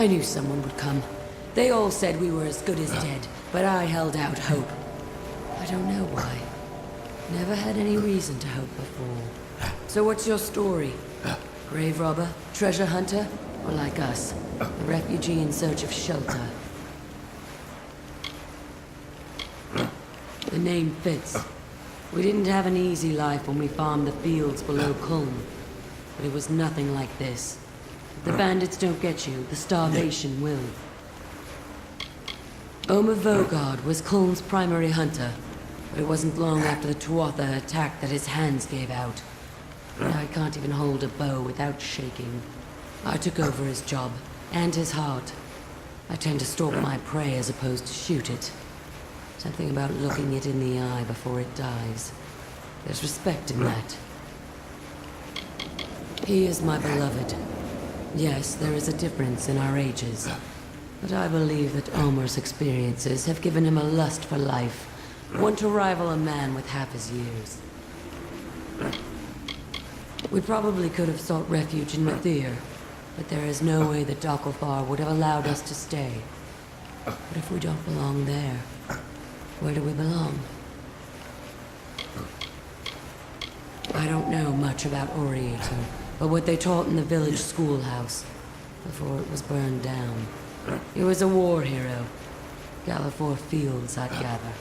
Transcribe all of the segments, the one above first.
I knew someone would come. They all said we were as good as dead, but I held out hope. I don't know why. Never had any reason to hope before. So what's your story? Grave robber? Treasure hunter? Or like us, a refugee in search of shelter? The name fits. We didn't have an easy life when we farmed the fields below Kulm. But it was nothing like this. If the bandits don't get you, the starvation will. Omer Vogard was Kulm's primary hunter, but it wasn't long after the Tuatha attacked that his hands gave out. Now I can't even hold a bow without shaking. I took over his job, and his heart. I tend to stalk my prey as opposed to shoot it. Something about looking it in the eye before it dies. There's respect in that. He is my beloved. Yes, there is a difference in our ages. But I believe that Omer's experiences have given him a lust for life, one to rival a man with half his years. We probably could have sought refuge in Mathir, but there is no way that Dokkalfar would have allowed us to stay. But if we don't belong there, where do we belong? I don't know much about Oriator, but what they taught in the village schoolhouse before it was burned down. He was a war hero. Gallifore Fields, I'd gather.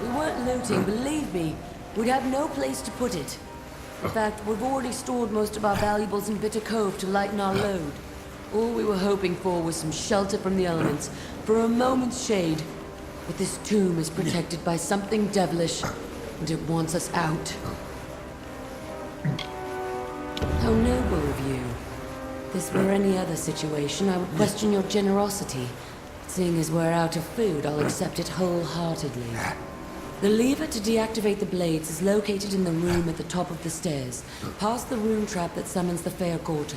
We weren't looting, believe me. We'd have no place to put it. In fact, we've already stored most of our valuables in Bitter Cove to lighten our load. All we were hoping for was some shelter from the elements, for a moment's shade. But this tomb is protected by something devilish, and it wants us out. How noble of you. If this were any other situation, I would question your generosity. Seeing as we're out of food, I'll accept it wholeheartedly. The lever to deactivate the blades is located in the room at the top of the stairs, past the rune trap that summons the Fair Quarter.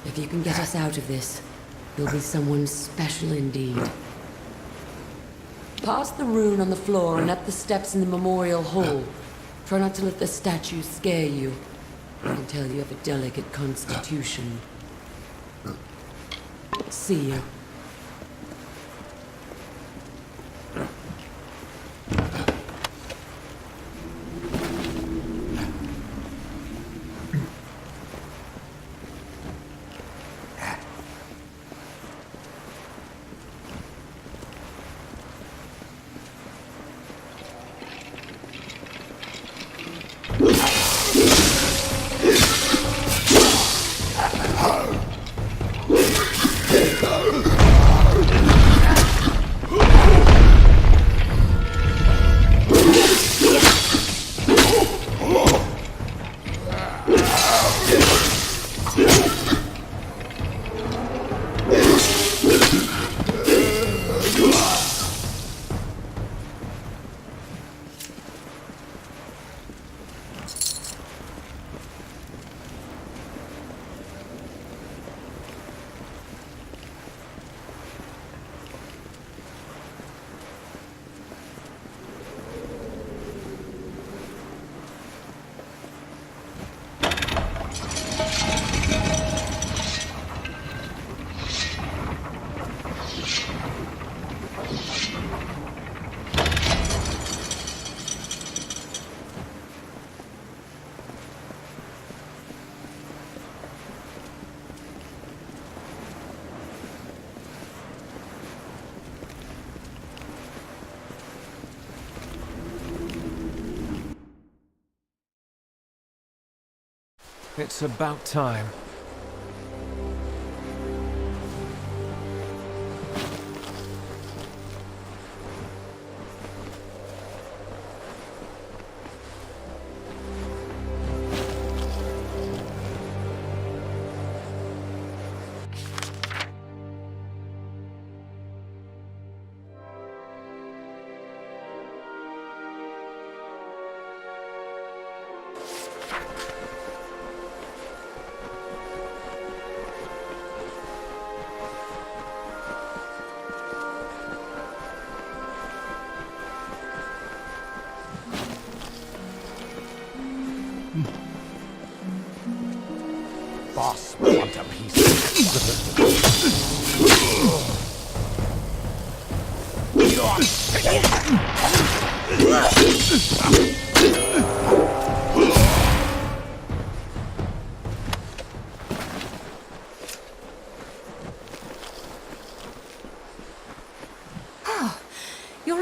If you can get us out of this, you'll be someone special indeed. Past the rune on the floor and up the steps in the memorial hall. Try not to let the statues scare you. I can tell you have a delicate constitution. See you. It's about time. Boss, want a piece? You're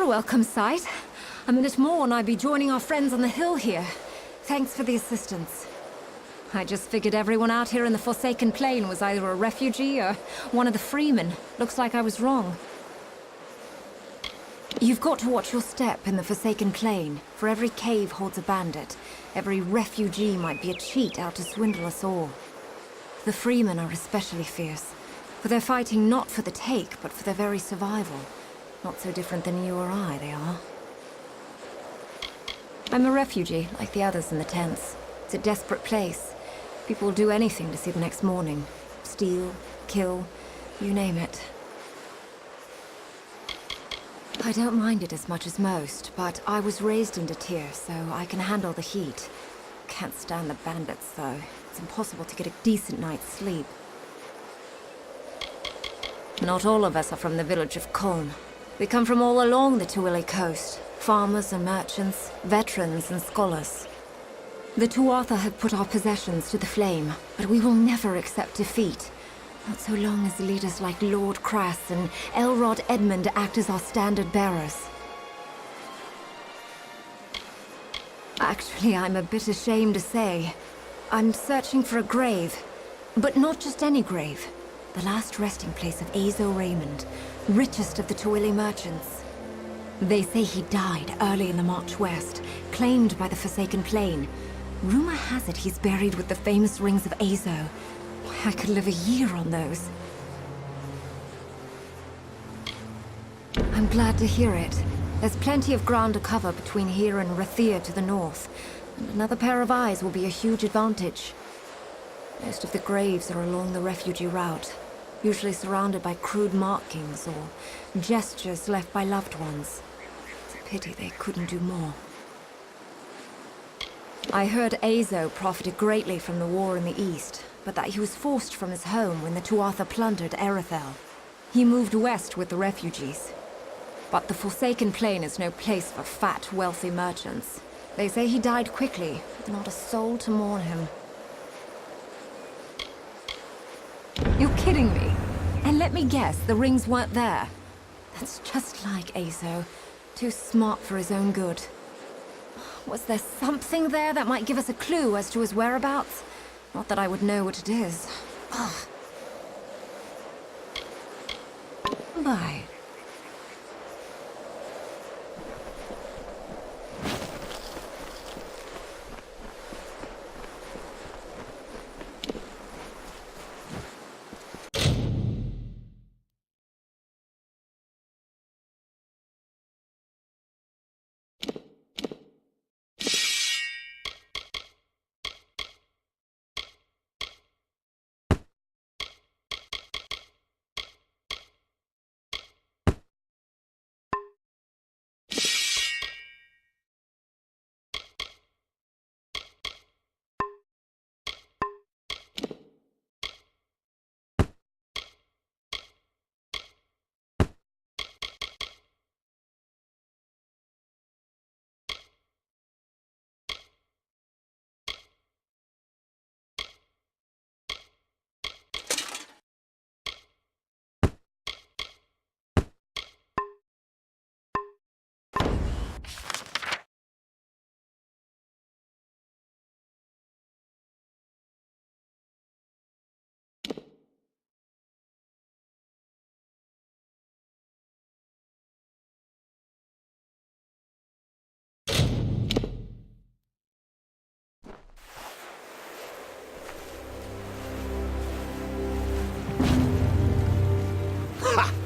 a welcome sight. A minute more and I'd be joining our friends on the hill here. Thanks for the assistance. I just figured everyone out here in the Forsaken Plain was either a refugee or one of the freemen. Looks like I was wrong. You've got to watch your step in the Forsaken Plain. For every cave holds a bandit. Every refugee might be a cheat out to swindle us all. The freemen are especially fierce, for they're fighting not for the take, but for their very survival. Not so different than you or I, they are. I'm a refugee, like the others in the tents. It's a desperate place. People will do anything to see the next morning. Steal, kill, you name it. I don't mind it as much as most, but I was raised in Tyr, so I can handle the heat. Can't stand the bandits, though. It's impossible to get a decent night's sleep. Not all of us are from the village of Kolm. We come from all along the Tuili coast. Farmers and merchants, veterans and scholars. The Tuatha have put our possessions to the flame, but we will never accept defeat. Not so long as leaders like Lord Crass and Elrod Edmund act as our standard bearers. Actually, I'm a bit ashamed to say. I'm searching for a grave. But not just any grave. The last resting place of Azo Raymond, richest of the Tuili merchants. They say he died early in the march west, claimed by the Forsaken Plain. Rumor has it he's buried with the famous rings of Azo. I could live a year on those. I'm glad to hear it. There's plenty of ground to cover between here and Rathir to the north. And another pair of eyes will be a huge advantage. Most of the graves are along the refugee route, usually surrounded by crude markings or gestures left by loved ones. It's a pity they couldn't do more. I heard Azo profited greatly from the war in the east, but that he was forced from his home when the Tuatha plundered Erethel. He moved west with the refugees. But the Forsaken Plain is no place for fat, wealthy merchants. They say he died quickly, with not a soul to mourn him. You're kidding me. And let me guess, the rings weren't there. That's just like Azo. Too smart for his own good. Was there something there that might give us a clue as to his whereabouts? Not that I would know what it is. Ugh. Bye.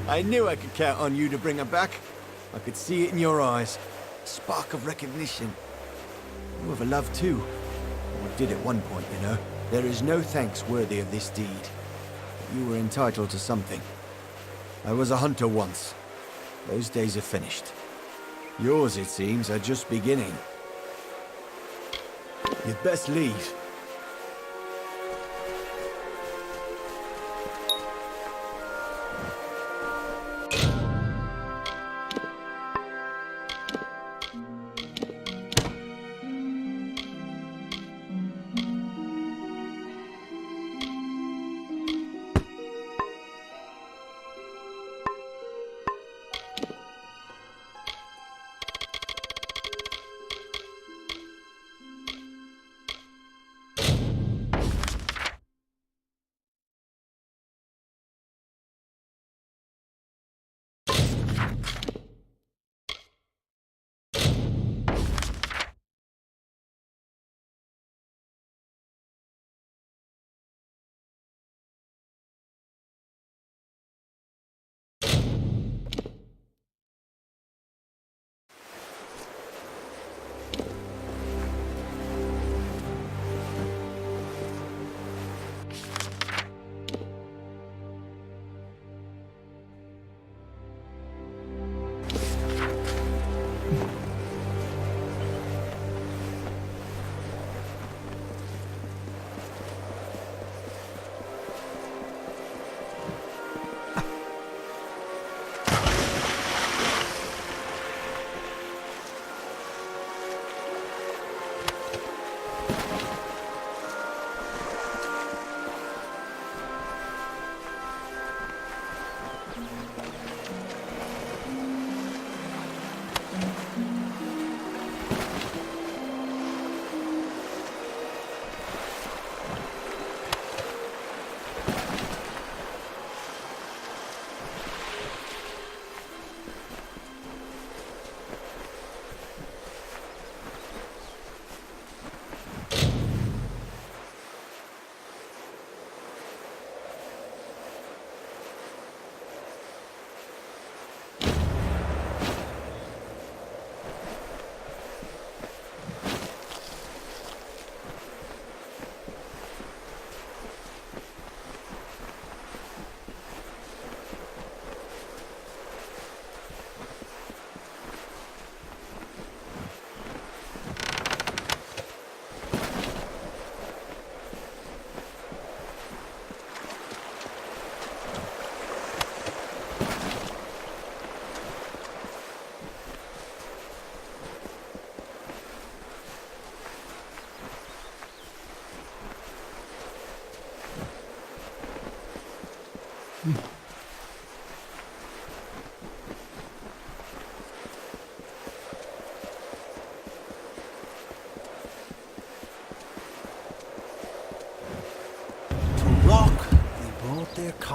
I knew I could count on you to bring her back. I could see it in your eyes. A spark of recognition. You have a love too. Or did at one point, you know. There is no thanks worthy of this deed. But you were entitled to something. I was a hunter once. Those days are finished. Yours, it seems, are just beginning. You'd best leave.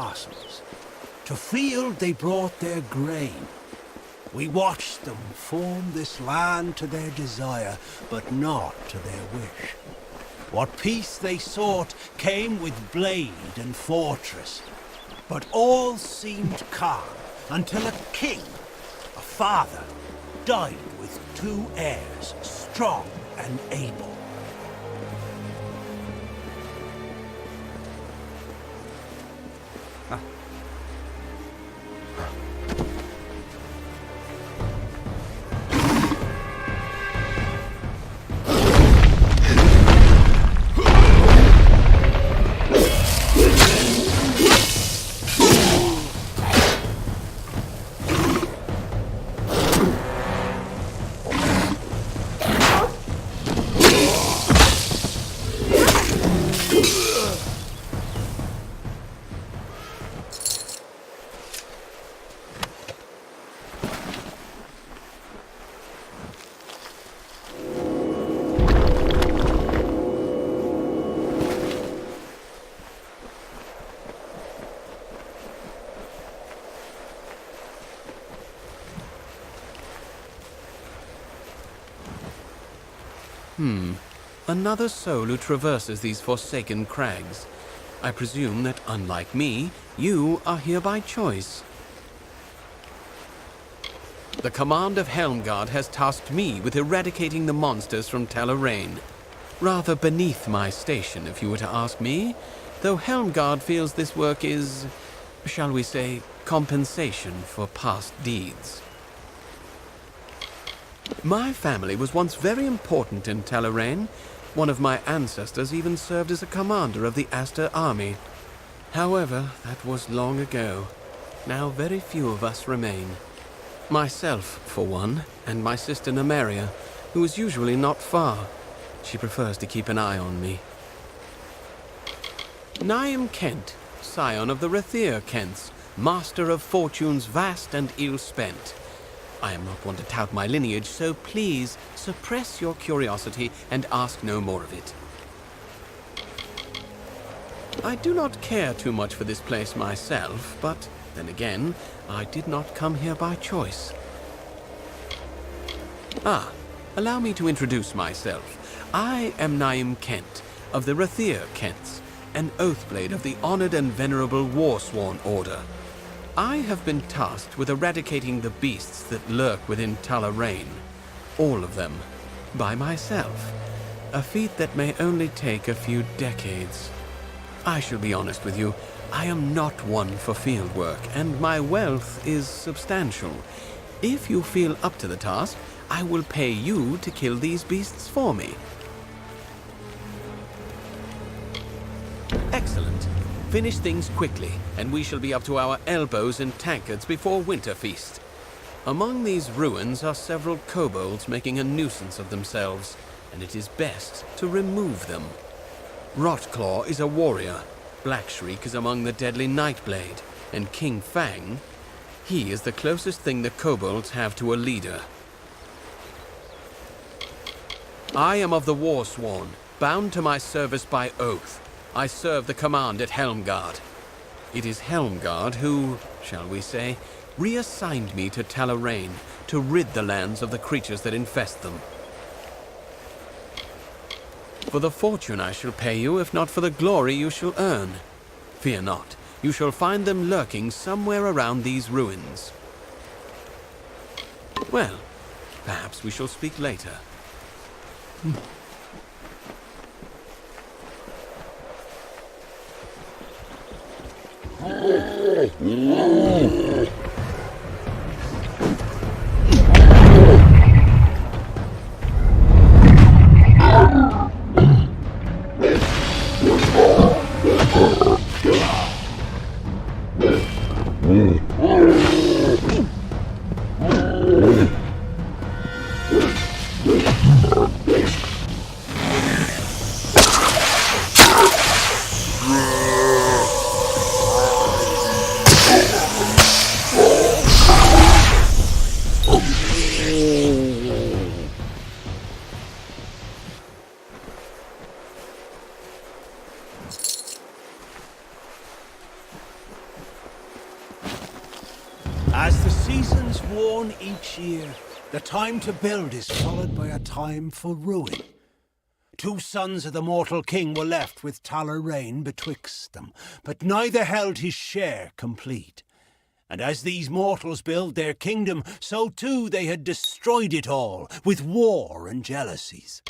castles. To field they brought their grain. We watched them form this land to their desire, but not to their wish. What peace they sought came with blade and fortress. But all seemed calm until a king, a father, died with 2 heirs, strong and able. Another soul who traverses these forsaken crags. I presume that, unlike me, you are here by choice. The command of Helmgard has tasked me with eradicating the monsters from Talarain. Rather beneath my station, if you were to ask me, though Helmgard feels this work is, shall we say, compensation for past deeds. My family was once very important in Talarain. One of my ancestors even served as a commander of the Aster army. However, that was long ago. Now very few of us remain. Myself, for one, and my sister Nymeria, who is usually not far. She prefers to keep an eye on me. Niam Kent, scion of the Rathir Kents, master of fortunes vast and ill-spent. I am not one to tout my lineage, so please suppress your curiosity and ask no more of it. I do not care too much for this place myself, but then again, I did not come here by choice. Allow me to introduce myself. I am Niam Kent, of the Rathir Kents, an Oathblade of the honored and venerable Warsworn Order. I have been tasked with eradicating the beasts that lurk within Talarain. All of them. By myself. A feat that may only take a few decades. I shall be honest with you, I am not one for field work, and my wealth is substantial. If you feel up to the task, I will pay you to kill these beasts for me. Excellent. Finish things quickly, and we shall be up to our elbows in tankards before Winterfeast. Among these ruins are several kobolds making a nuisance of themselves, and it is best to remove them. Rotclaw is a warrior, Blackshriek is among the deadly Nightblade, and King Fang, he is the closest thing the kobolds have to a leader. I am of the Warsworn, bound to my service by oath. I serve the command at Helmgard. It is Helmgard who, shall we say, reassigned me to Talarain to rid the lands of the creatures that infest them. For the fortune I shall pay you, if not for the glory you shall earn. Fear not, you shall find them lurking somewhere around these ruins. Well, perhaps we shall speak later. each year, the time to build is followed by a time for ruin. 2 sons of the mortal king were left with Talarain betwixt them, but neither held his share complete. And as these mortals built their kingdom, so too they had destroyed it all with war and jealousies.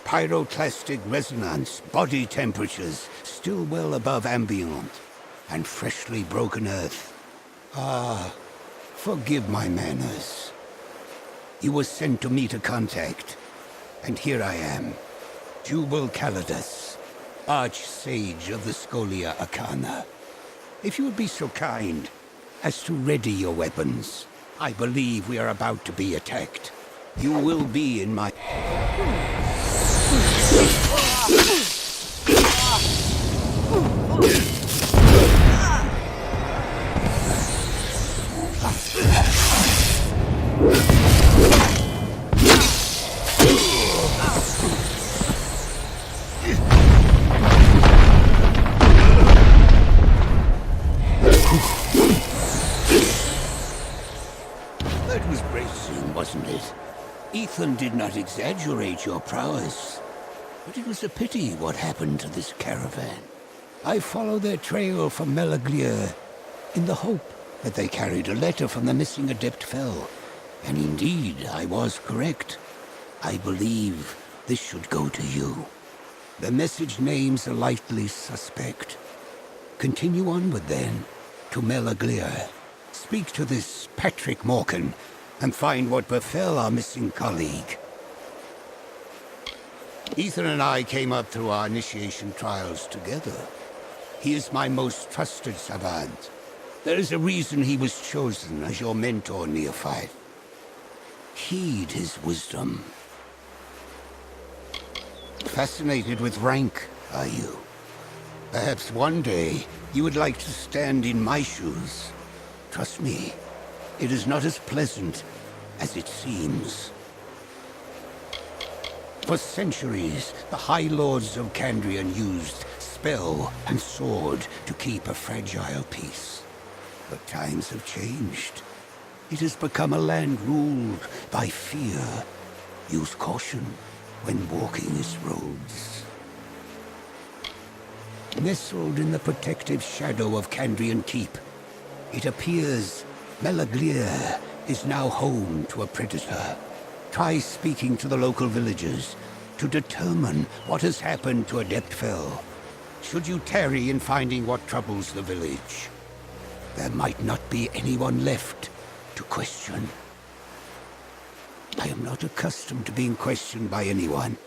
Pyroclastic resonance, body temperatures still well above ambient, and freshly broken earth. Ah, forgive my manners. You were sent to meet a contact, and here I am, Jubal Calidus, Arch-Sage of the Scholia Arcana. If you would be so kind as to ready your weapons, I believe we are about to be attacked. You will be in my... That was bracing, wasn't it? Ethan did not exaggerate your prowess, but it was a pity what happened to this caravan. I followed their trail from Melaglir in the hope that they carried a letter from the missing Adept Fell, and indeed I was correct. I believe this should go to you. The message names a likely suspect. Continue onward then, to Melaglir. Speak to this Patrick Morkan, and find what befell our missing colleague. Ethan and I came up through our initiation trials together. He is my most trusted savant. There is a reason he was chosen as your mentor, Neophyte. Heed his wisdom. Fascinated with rank, are you? Perhaps one day you would like to stand in my shoes. Trust me, it is not as pleasant as it seems. For centuries, the High Lords of Kandrian used spell and sword to keep a fragile peace. But times have changed. It has become a land ruled by fear. Use caution when walking its roads. nestled in the protective shadow of Candrian Keep. It appears Melaglir is now home to a predator. Try speaking to the local villagers to determine what has happened to Adeptfell. Should you tarry in finding what troubles the village, there might not be anyone left to question. I am not accustomed to being questioned by anyone,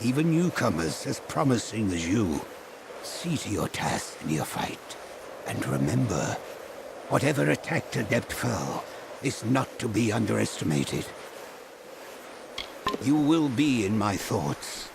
even newcomers as promising as you. See to your task, neophyte, and remember, whatever attacked Adeptfell is not to be underestimated. You will be in my thoughts.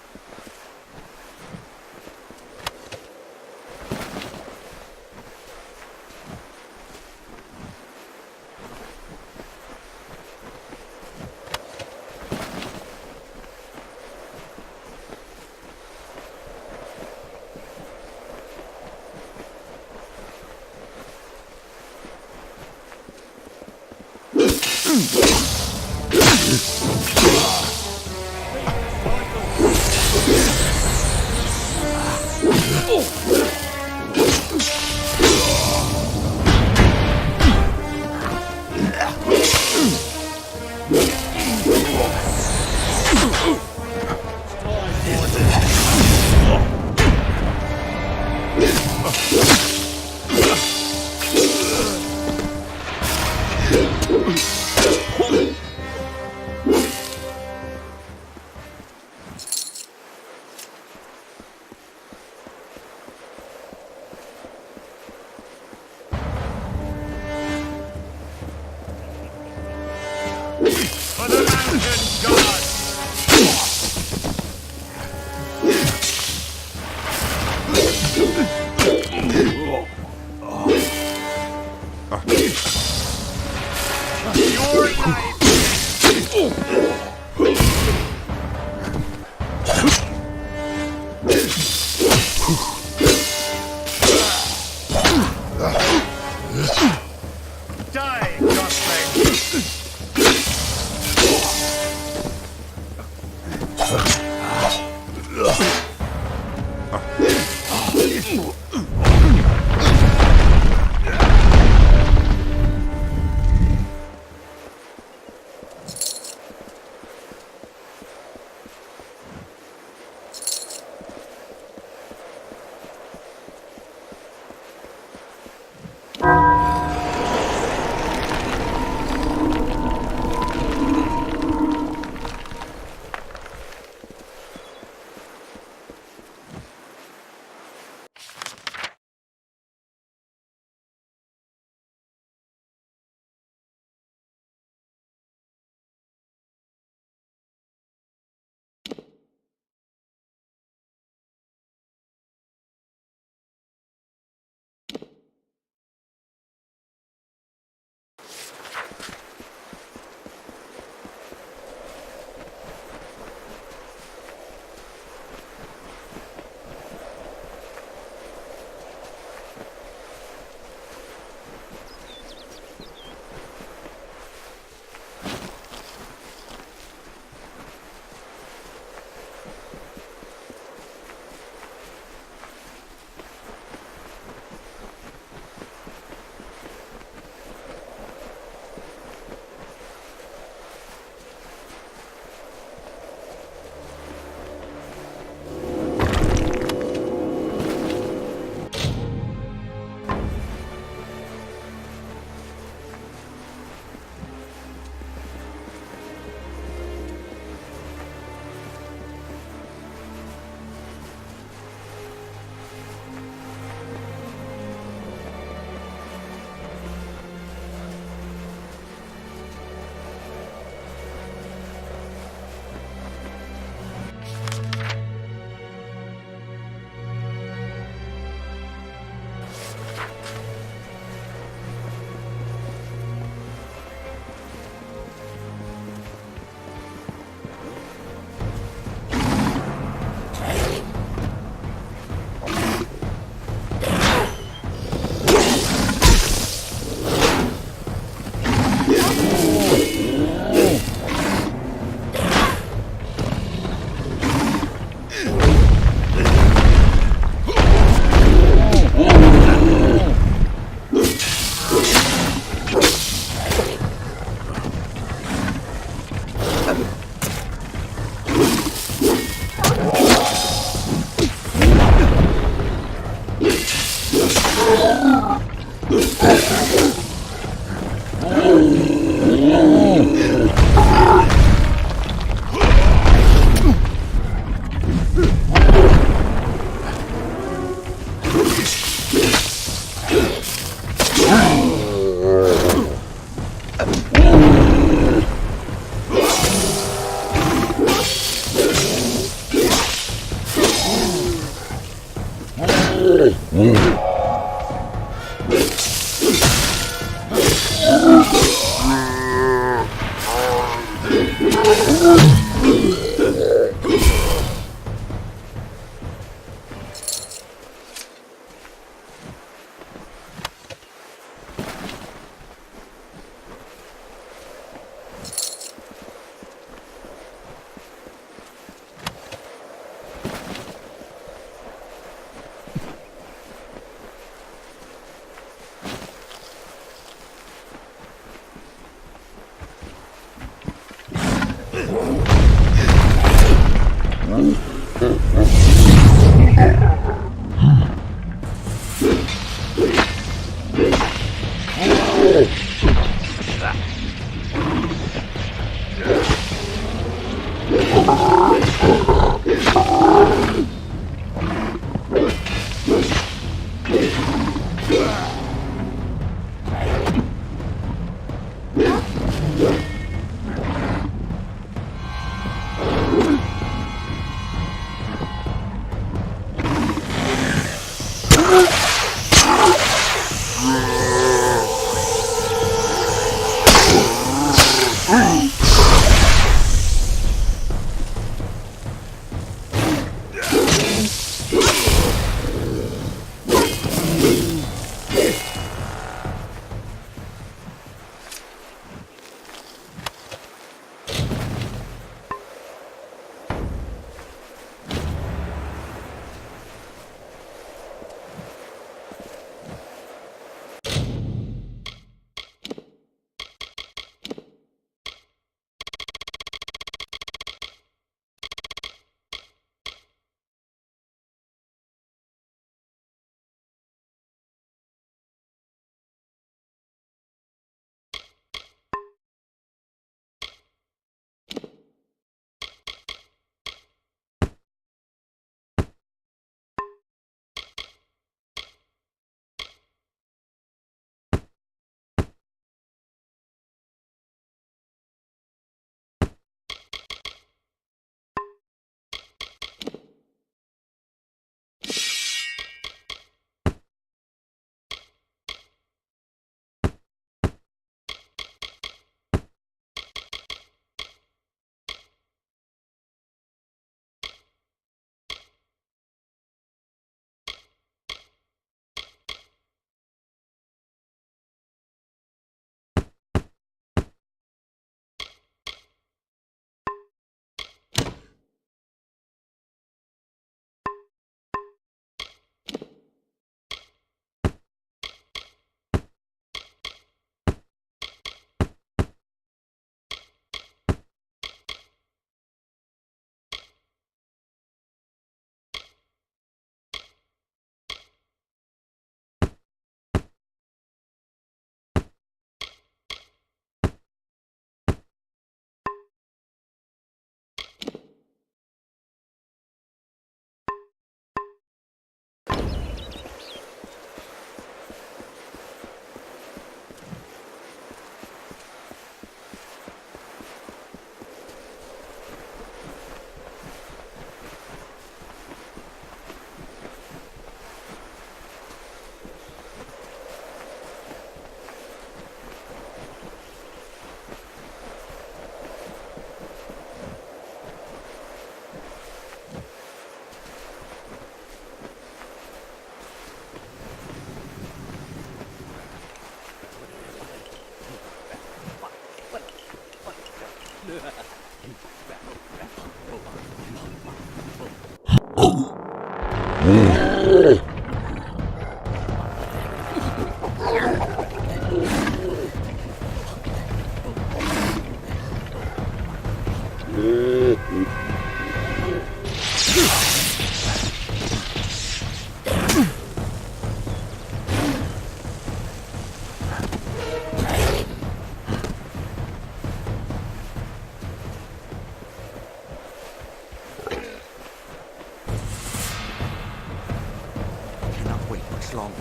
much longer.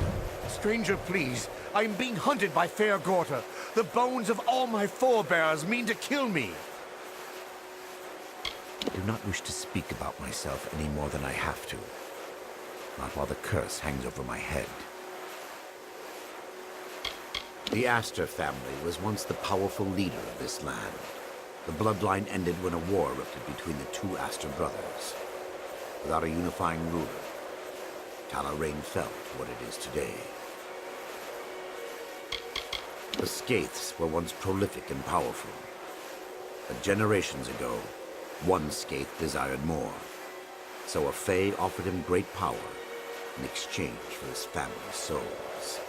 Stranger, please. I am being hunted by Fair Gorta. The bones of all my forebears mean to kill me. I do not wish to speak about myself any more than I have to. Not while the curse hangs over my head. The Astor family was once the powerful leader of this land. The bloodline ended when a war erupted between the two Astor brothers. Without a unifying ruler, Talarain fell to what it is today. The Skaiths were once prolific and powerful. But generations ago, one Skaith desired more. So a Fae offered him great power in exchange for his family's souls.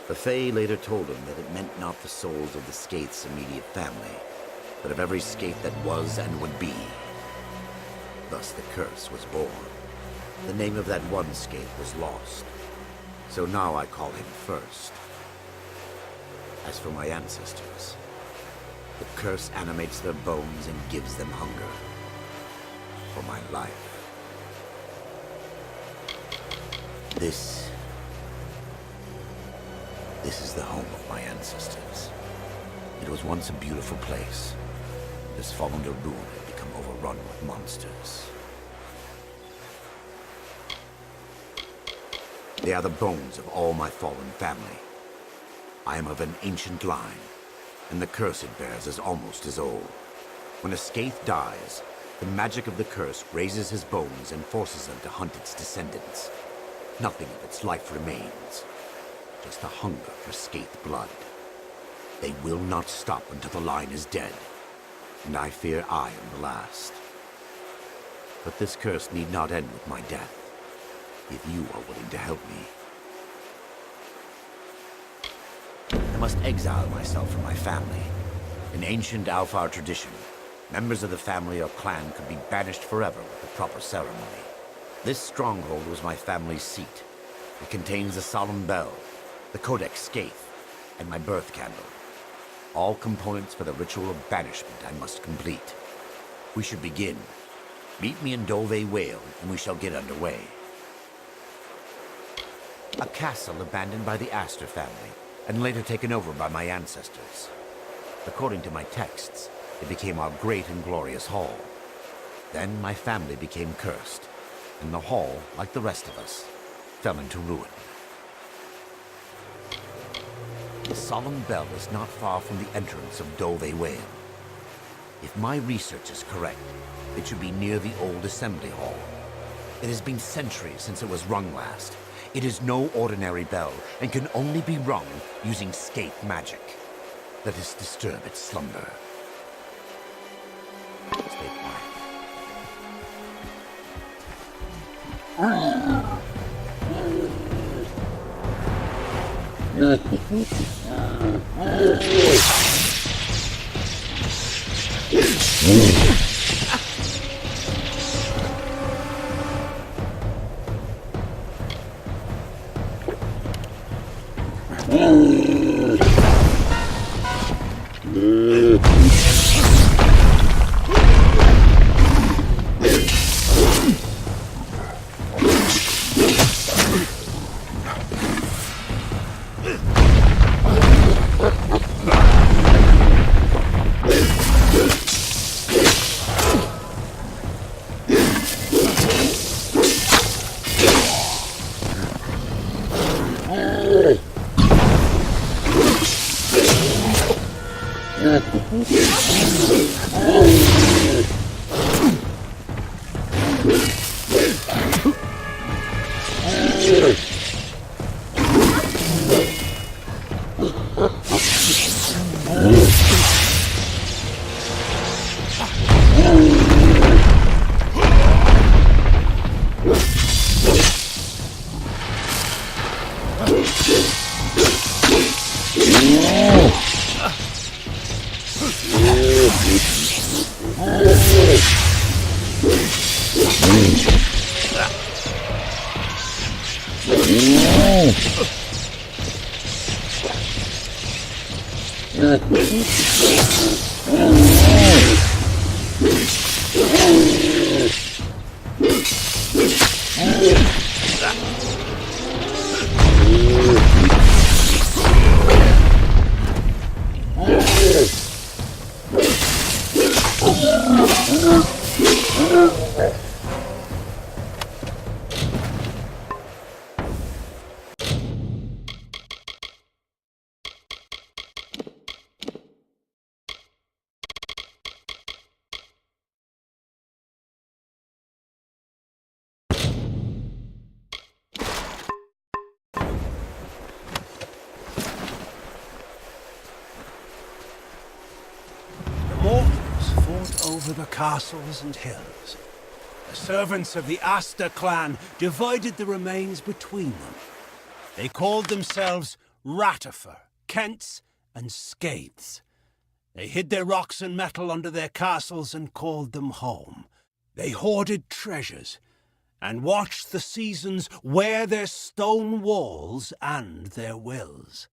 The Fae later told him that it meant not the souls of the Skaith's immediate family, but of every Skaith that was and would be. Thus the curse was born. The name of that one Skaith was lost. So now I call him first. As for my ancestors, the curse animates their bones and gives them hunger for my life. This is the home of my ancestors. It was once a beautiful place. It has fallen to ruin and become overrun with monsters. They are the bones of all my fallen family. I am of an ancient line, and the curse it bears is almost as old. When a Skaith dies, the magic of the curse raises his bones and forces him to hunt its descendants. Nothing of its life remains, just a hunger for Skaith blood. They will not stop until the line is dead, and I fear I am the last. But this curse need not end with my death, if you are willing to help me. I must exile myself from my family. In ancient Alfar tradition, members of the family or clan could be banished forever with the proper ceremony. This stronghold was my family's seat. It contains the solemn bell, the Codex Skaith, and my birth candle. All components for the ritual of banishment I must complete. We should begin. Meet me in Dove Whale, and we shall get underway. A castle abandoned by the Astor family, and later taken over by my ancestors. According to my texts, it became our great and glorious hall. Then my family became cursed, and the hall, like the rest of us, fell into ruin. The solemn bell is not far from the entrance of Dove Whale. If my research is correct, it should be near the old assembly hall. It has been centuries since it was rung last. It is no ordinary bell, and can only be rung using Skaith magic. Let us disturb its slumber. Stay quiet. over the castles and hills. The servants of the Asta clan divided the remains between them. They called themselves Ratifer, Kents, and Skaiths. They hid their rocks and metal under their castles and called them home. They hoarded treasures and watched the seasons wear their stone walls and their wills.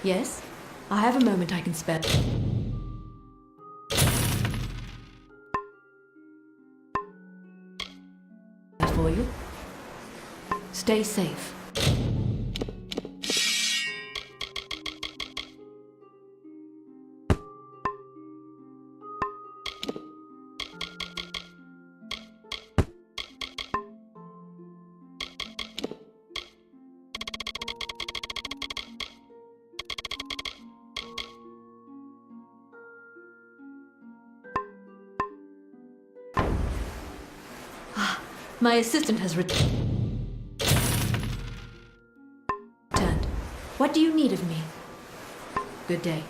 Yes? I have a moment I can spare. For you. Stay safe. My assistant has returned. What do you need of me? Good day.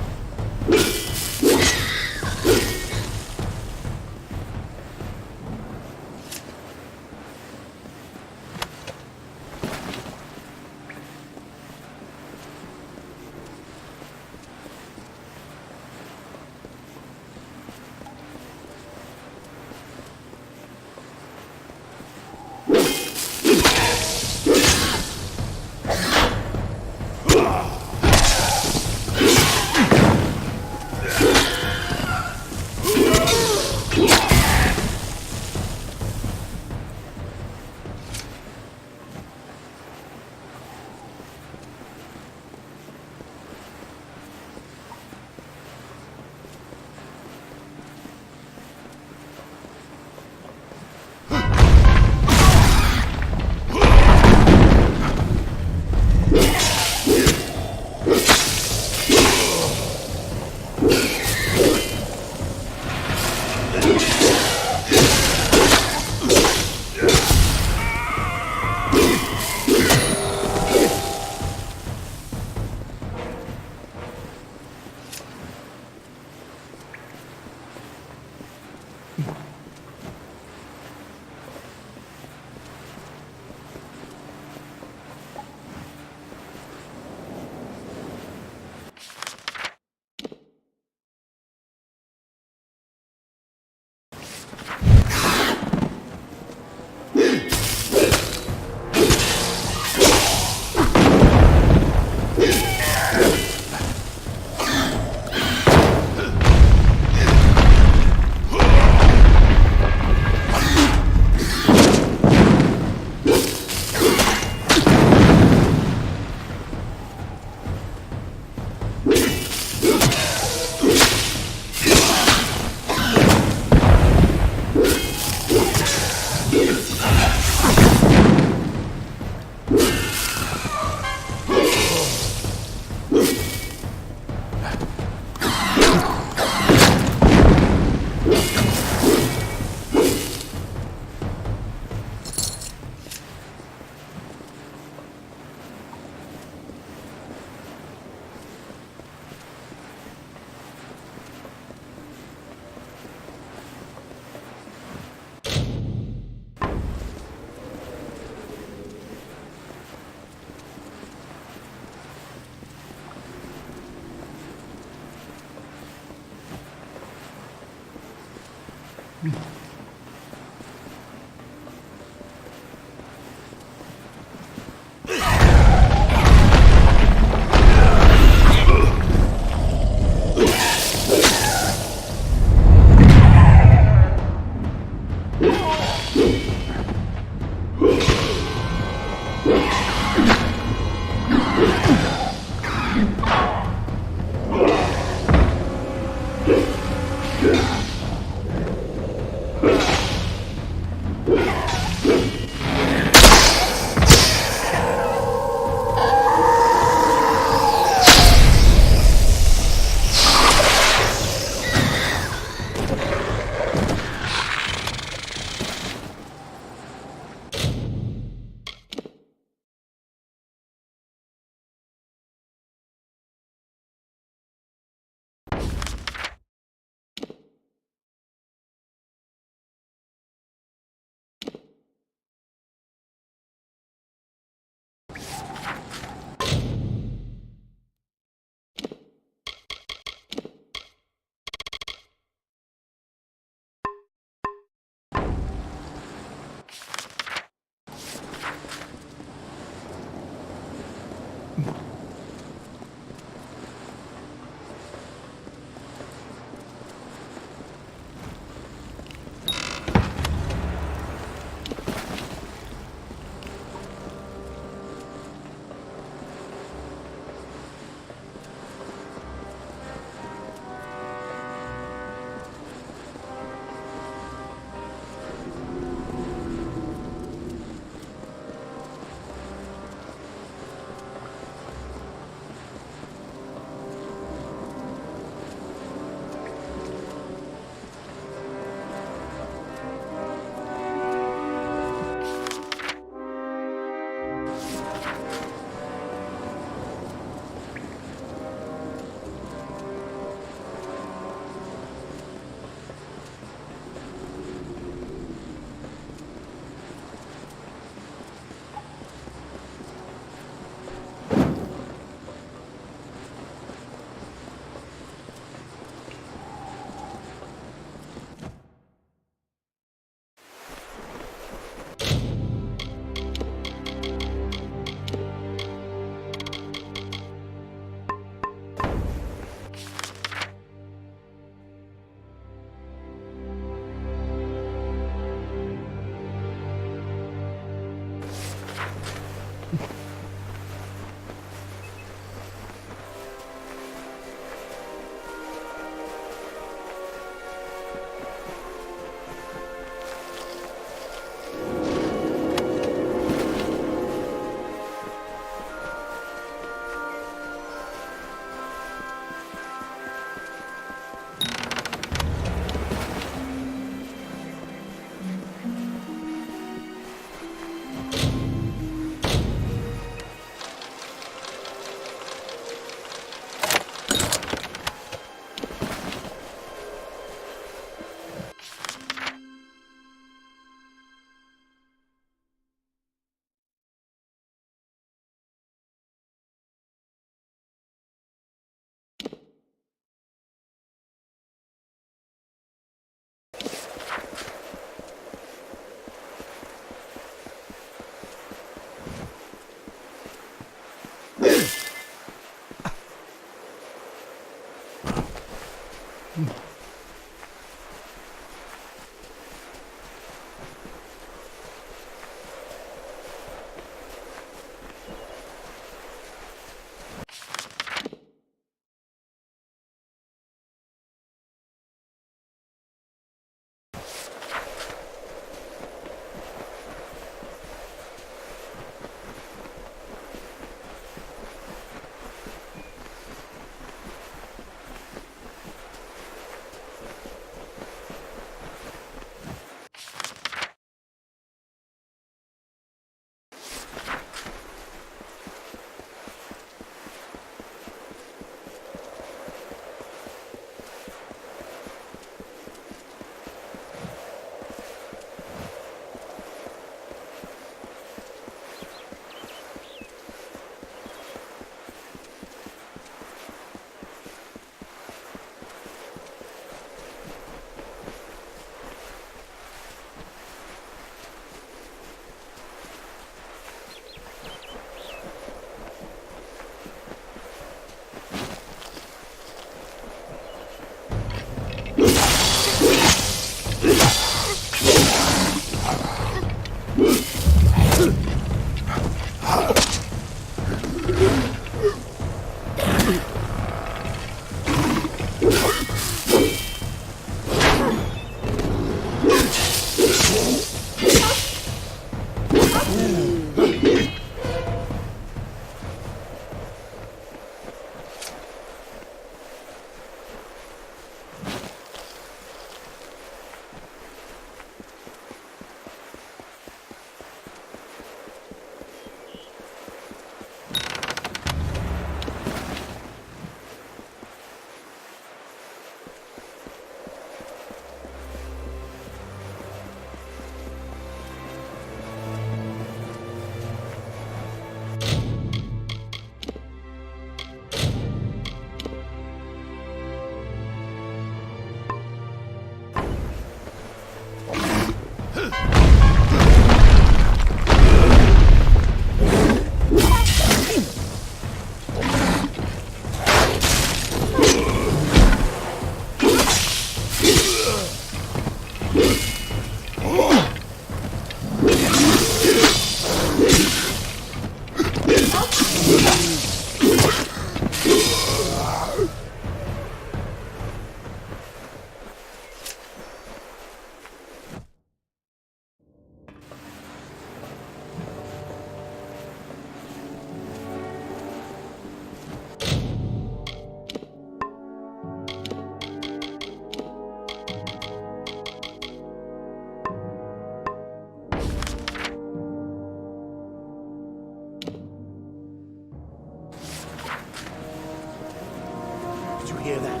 hear that?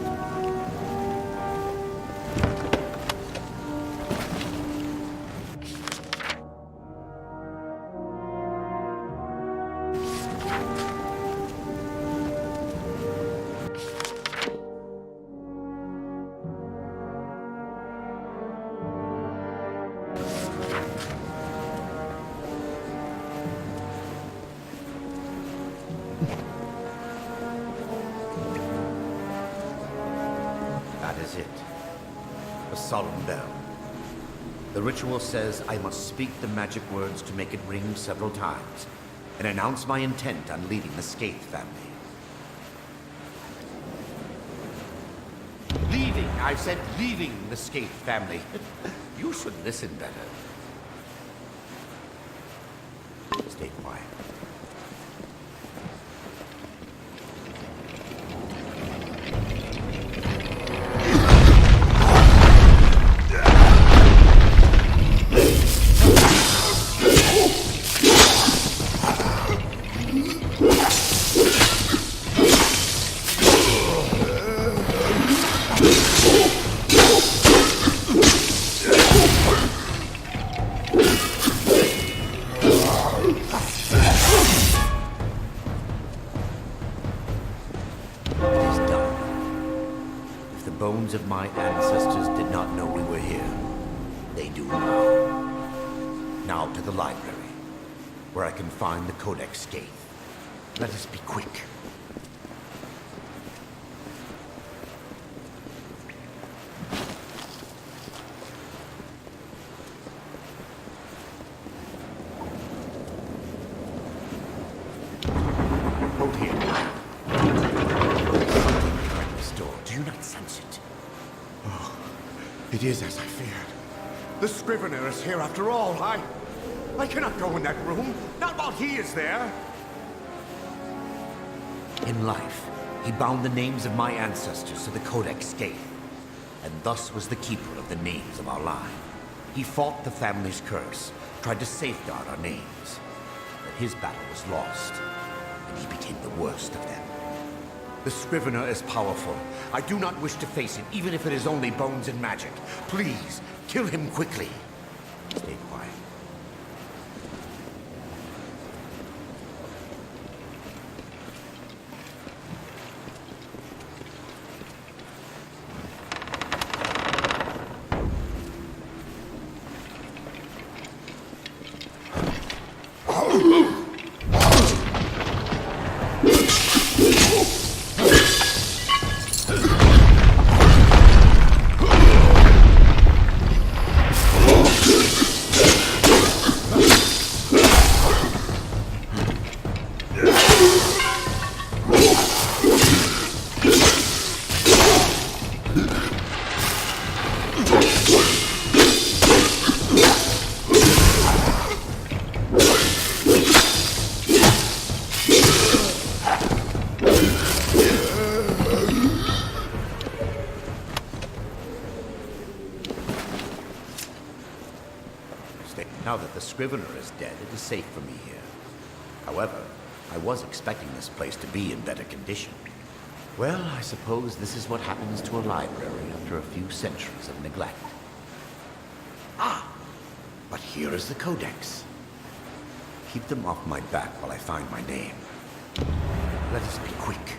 That is it. A solemn bell. The ritual says I must speak the magic words to make it ring several times, and announce my intent on leading the Skaith family. Leaving! I've said leaving the Skaith family. You should listen better. Stay quiet. Bones of my ancestors did not know we were here. They do now. Now to the library, where I can find the Codex Skaith. Let us be quick. Hold here. Do you not sense it? Oh, it is as I feared. The Scrivener is here after all. I cannot go in that room, not while he is there. In life, he bound the names of my ancestors to the Codex Skaith, and thus was the keeper of the names of our line. He fought the family's curse, tried to safeguard our names, but his battle was lost, and he became the worst of them. The Scrivener is powerful. I do not wish to face it, even if it is only bones and magic. Please, kill him quickly. Stay quiet. Now that the Scrivener is dead, it is safe for me here. However, I was expecting this place to be in better condition. Well, I suppose this is what happens to a library after a few centuries of neglect. Ah! But here is the Codex. Keep them off my back while I find my name. Let us be quick.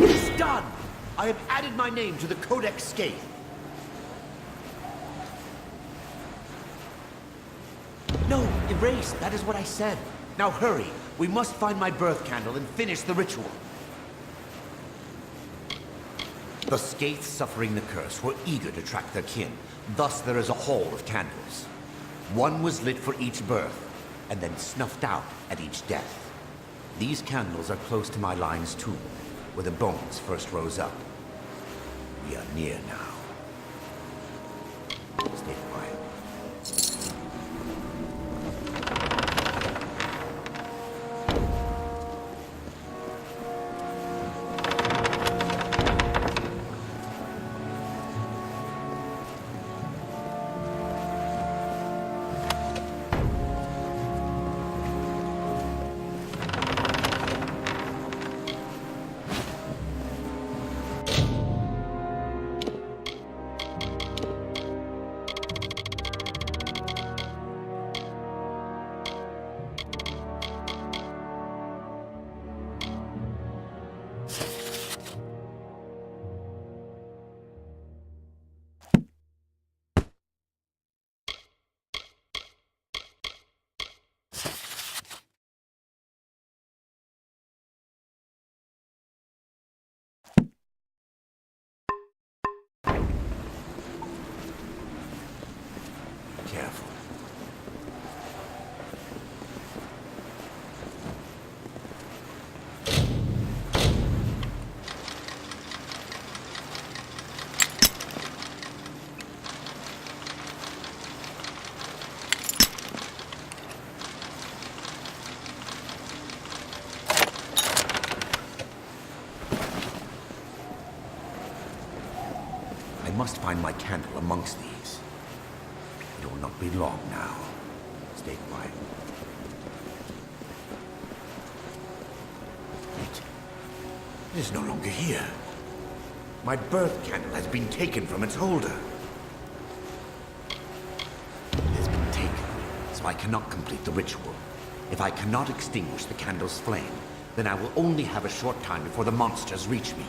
It's done! I have added my name to the Codex Skaith. No, erase. That is what I said. Now hurry. We must find my birth candle and finish the ritual. The Skaiths suffering the curse were eager to track their kin. Thus there is a hall of candles. One was lit for each birth, and then snuffed out at each death. These candles are close to my lion's tomb, where the bones first rose up. We are near now. Stay quiet. Careful. I must find my candle amongst these. It will not be long now. Stay quiet. It is no longer here. My birth candle has been taken from its holder. It has been taken, so I cannot complete the ritual. If I cannot extinguish the candle's flame, then I will only have a short time before the monsters reach me.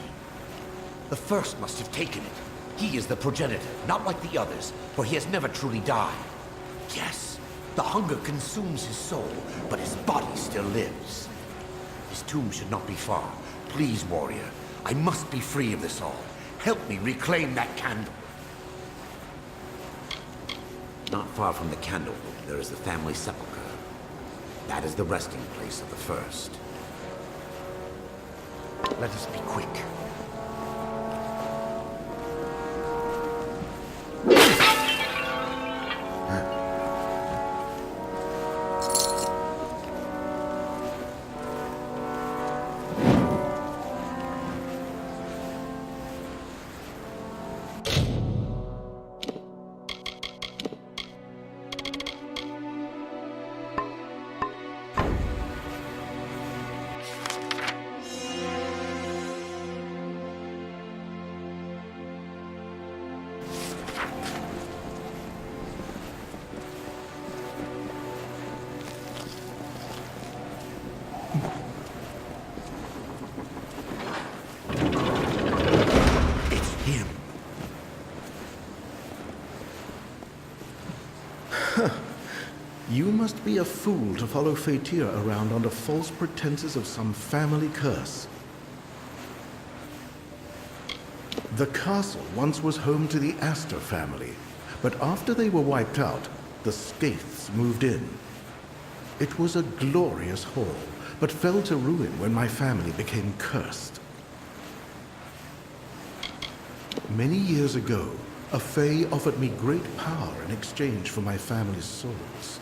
The first must have taken it. He is the progenitor, not like the others, for he has never truly died. Yes, the hunger consumes his soul, but his body still lives. His tomb should not be far. Please, warrior, I must be free of this all. Help me reclaim that candle. Not far from the candle room, there is the family sepulchre. That is the resting place of the first. Let us be quick. You must be a fool to follow Fatir around under false pretenses of some family curse. The castle once was home to the Astor family, but after they were wiped out, the Skaiths moved in. It was a glorious hall, but fell to ruin when my family became cursed. Many years ago, a Fae offered me great power in exchange for my family's souls.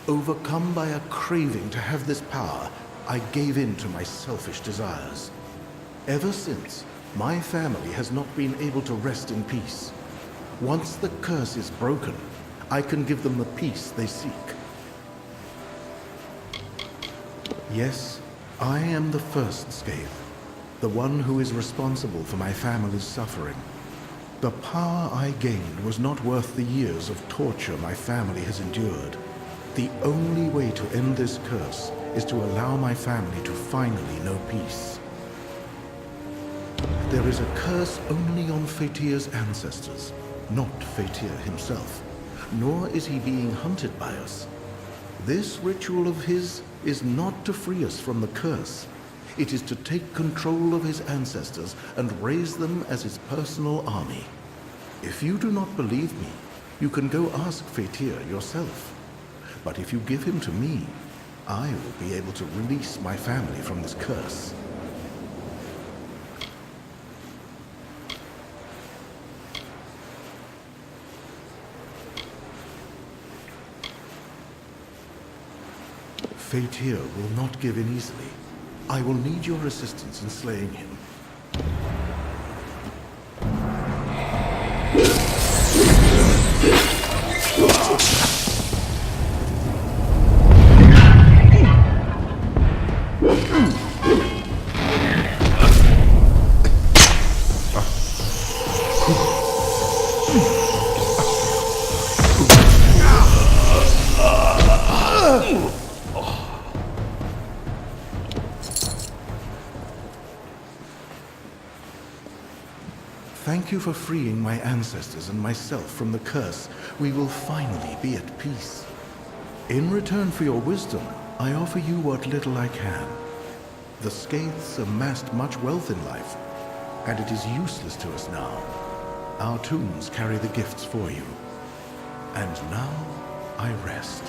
Overcome by a craving to have this power, I gave in to my selfish desires. Ever since, my family has not been able to rest in peace. Once the curse is broken, I can give them the peace they seek. Yes, I am the first Skaith, the one who is responsible for my family's suffering. The power I gained was not worth the years of torture my family has endured. The only way to end this curse is to allow my family to finally know peace. There is a curse only on Fatir's ancestors, not Fatir himself, nor is he being hunted by us. This ritual of his is not to free us from the curse. It is to take control of his ancestors and raise them as his personal army. If you do not believe me, You can go ask Fatir yourself. But if you give him to me, I will be able to release my family from this curse. Fatir will not give in easily. I will need your assistance in slaying him. Thank you for freeing my ancestors and myself from the curse. We will finally be at peace. In return for your wisdom, I offer you what little I can. The Skaiths amassed much wealth in life, and it is useless to us now. Our tombs carry the gifts for you. And now, I rest.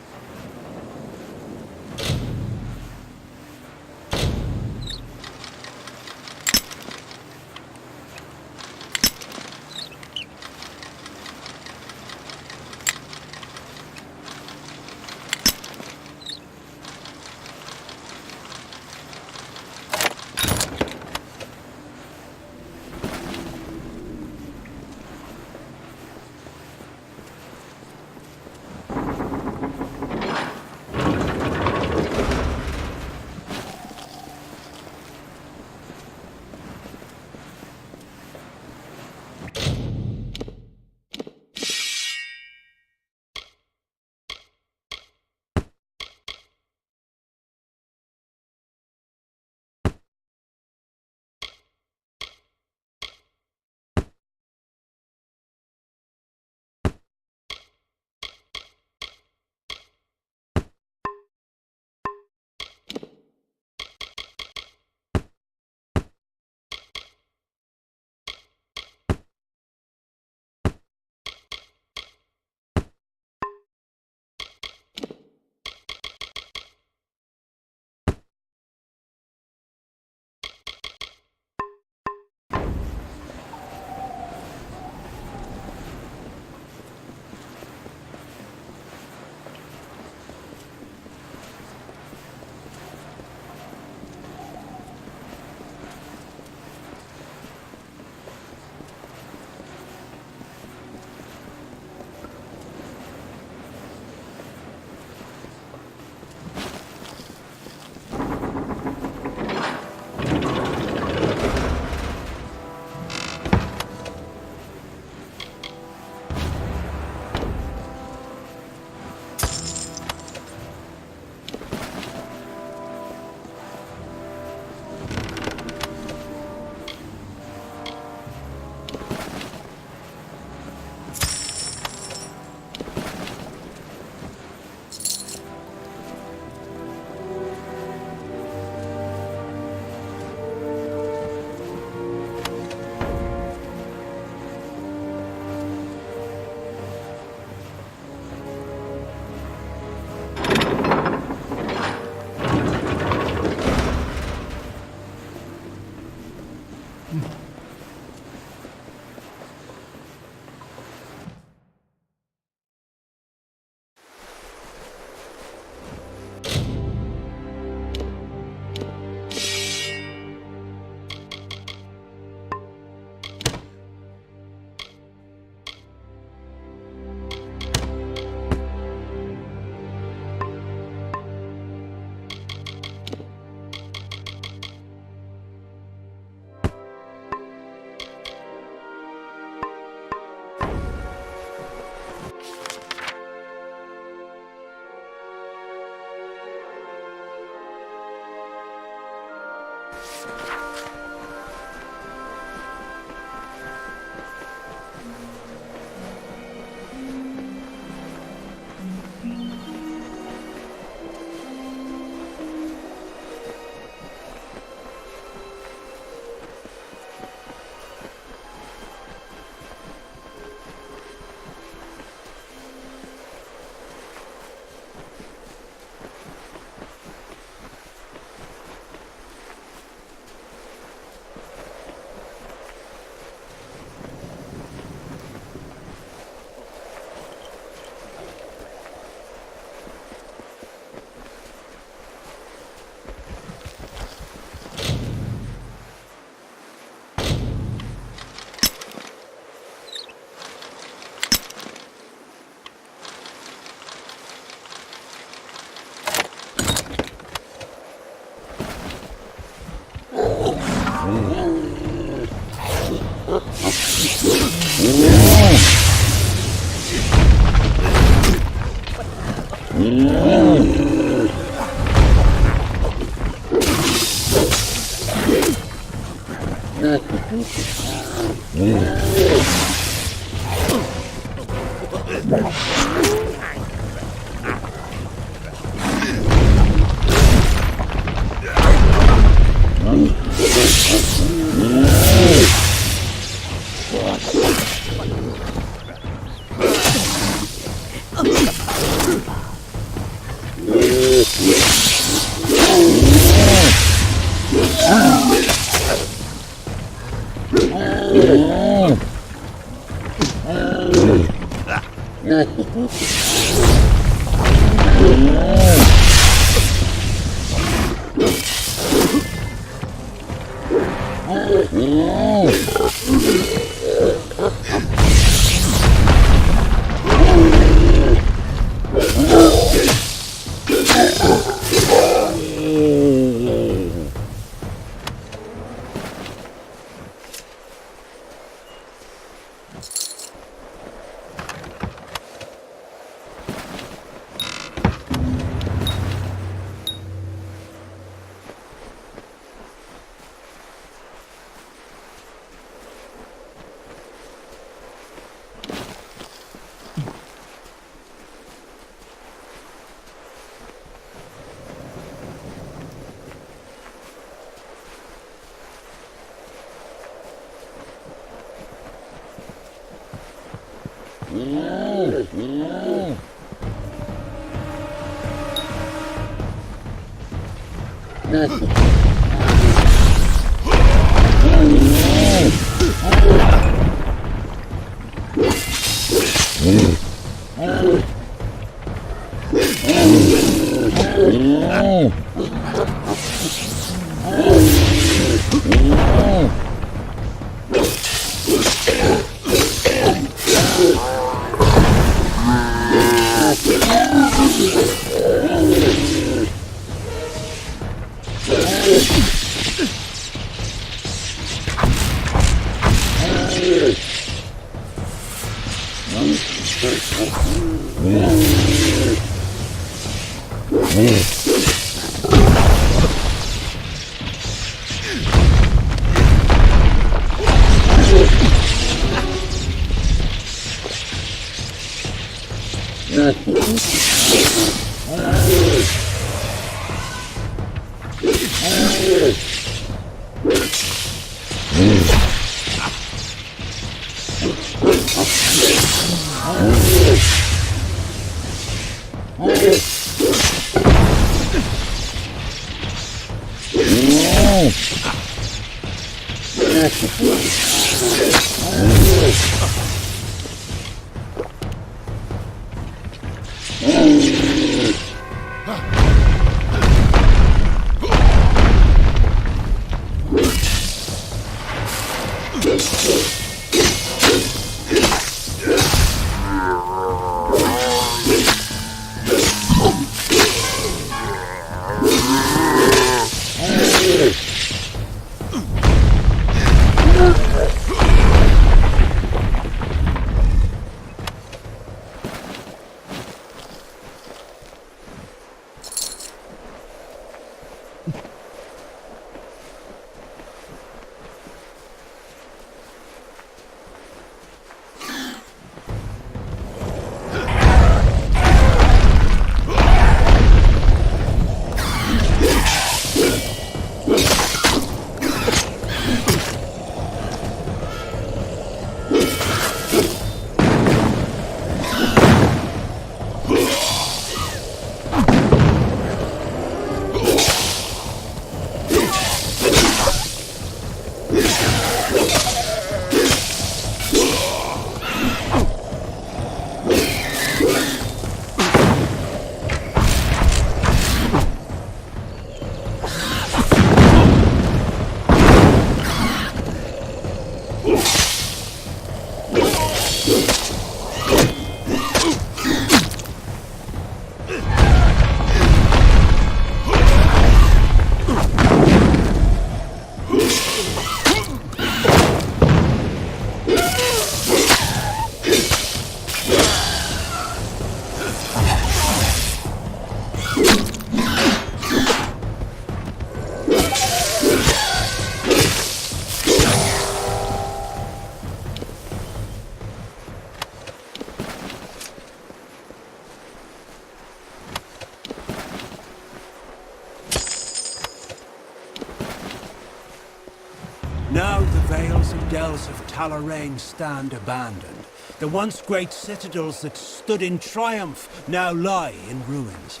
Now the vales and dells of Talarain stand abandoned. The once great citadels that stood in triumph now lie in ruins.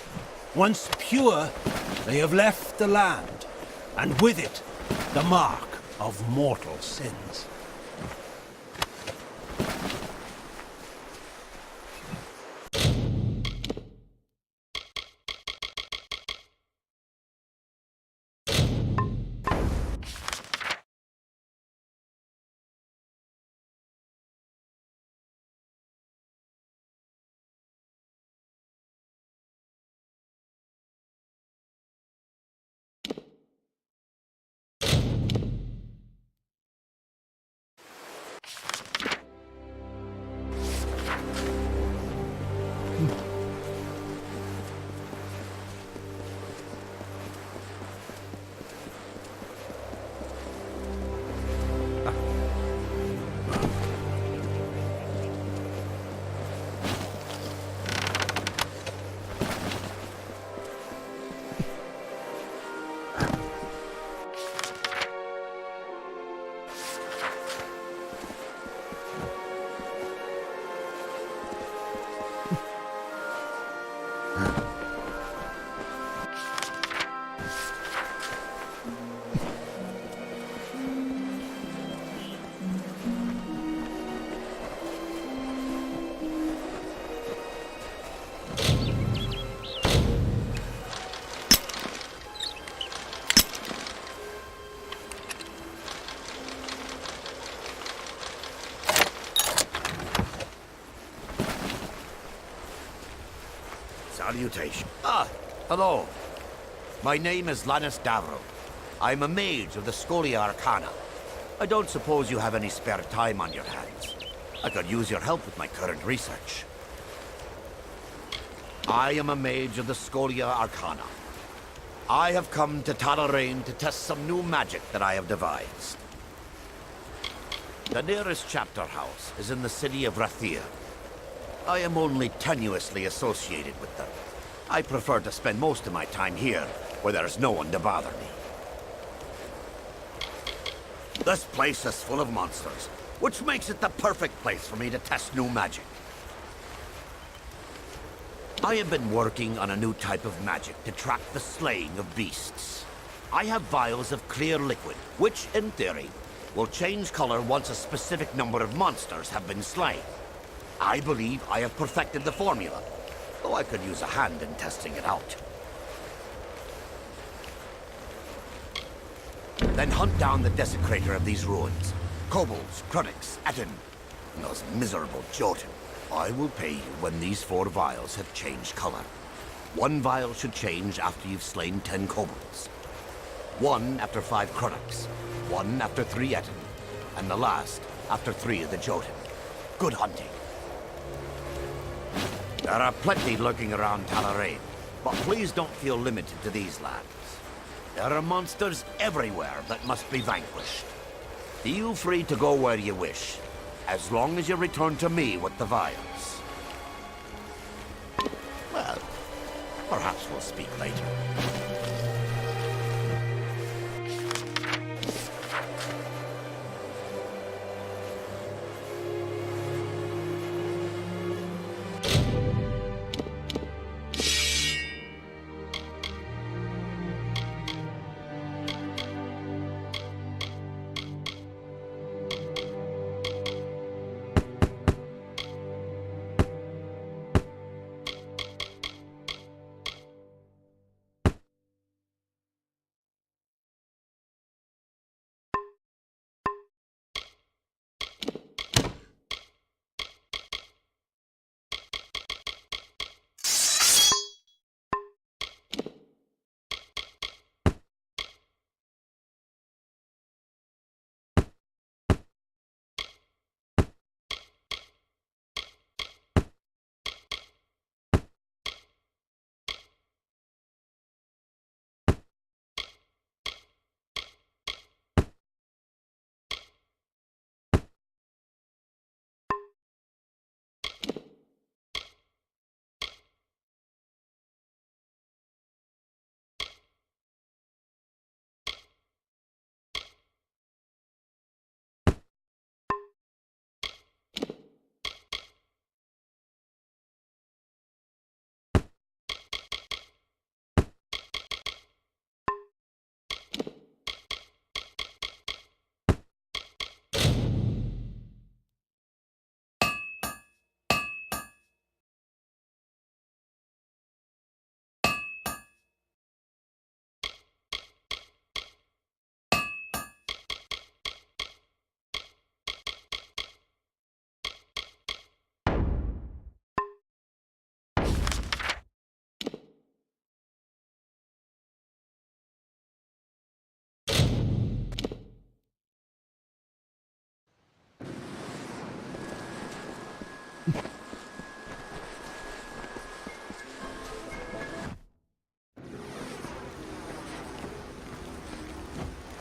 Once pure, they have left the land, and with it, the mark of mortal sins. Salutation. Hello. My name is Lannis Davro. I'm a mage of the Scholia Arcana. I don't suppose you have any spare time on your hands. I could use your help with my current research. I am a mage of the Scholia Arcana. I have come to Talarain to test some new magic that I have devised. The nearest chapter house is in the city of Rathir. I am only tenuously associated with them. I prefer to spend most of my time here, where there's no one to bother me. This place is full of monsters, which makes it the perfect place for me to test new magic. I have been working on a new type of magic to track the slaying of beasts. I have vials of clear liquid, which, in theory, will change color once a specific number of monsters have been slain. I believe I have perfected the formula, though I could use a hand in testing it out. Then hunt down the desecrator of these ruins. Kobolds, Kruniks, Etten, and those miserable Jotun. I will pay you when these 4 vials have changed color. 1 vial should change after you've slain 10 kobolds. 1 after 5 Kruniks. 1 after 3 Etten. And the last after 3 of the Jotun. Good hunting. There are plenty lurking around Talarain, but please don't feel limited to these lands. There are monsters everywhere that must be vanquished. Feel free to go where you wish, as long as you return to me with the vials. Well, perhaps we'll speak later.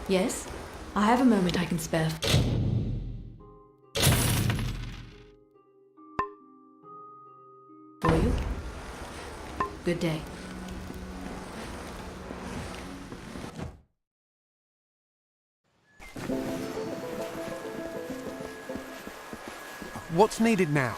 Yes? I have a moment I can spare. For you. Good day. What's needed now?